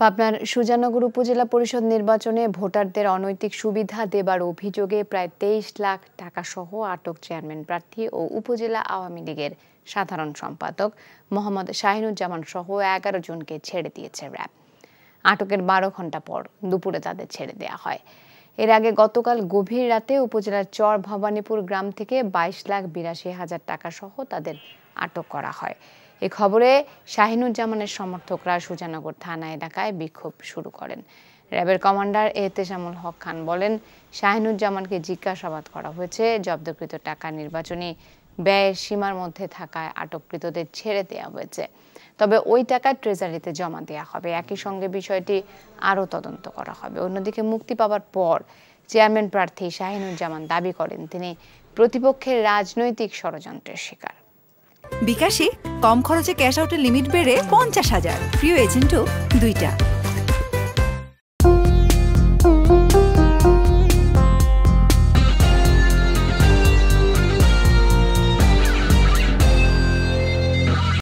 পাবনার সুজানগর উপজেলা পরিষদ নির্বাচনে ভোটারদের অনৈতিক সুবিধা দেবার অভিযোগে প্রায় 23 লাখ টাকা সহ আটক চেয়ারম্যান প্রার্থী ও উপজেলা আওয়ামী লীগের সাধারণ সম্পাদক মোহাম্মদ শাহিনুজ্জামান সহ 11 জনকে ছেড়ে দিয়েছে র্যাব। আটকের 12 ঘণ্টা পর দুপুরে তাদের ছেড়ে দেওয়া হয়। এর আগে গতকাল গভীর রাতে উপজেলার চর ভবানীপুর গ্রাম থেকে 22,82,000 টাকা সহ তাদের আটক করা হয়। এ খবরে শাহিনুজ্জামানের সমর্থকরা সুজানগর থানা এলাকায় বিক্ষোভ শুরু করেন। র্যাবের কমান্ডার এহতেশামুল হক খান বলেন, শাহিনুজ্জামানকে জিজ্ঞাসাবাদ করা হয়েছে। জব্দকৃত টাকা নির্বাচনী ব্যয়ের সীমার মধ্যে থাকায় আটককৃতদের ছেড়ে দেওয়া হয়েছে। তবে ওই টাকা ট্রেজারিতে জমা দেওয়া হবে। একই সঙ্গে বিষয়টি আরও তদন্ত করা হবে। অন্যদিকে মুক্তি পাওয়ার পর চেয়ারম্যান প্রার্থী শাহিনুজ্জামান দাবি করেন তিনি প্রতিপক্ষের রাজনৈতিক ষড়যন্ত্রের শিকার। বিকাশে কম খরচে ক্যাশ আউটের লিমিট বেড়ে 50,000, প্রিয় এজেন্টও 2টা।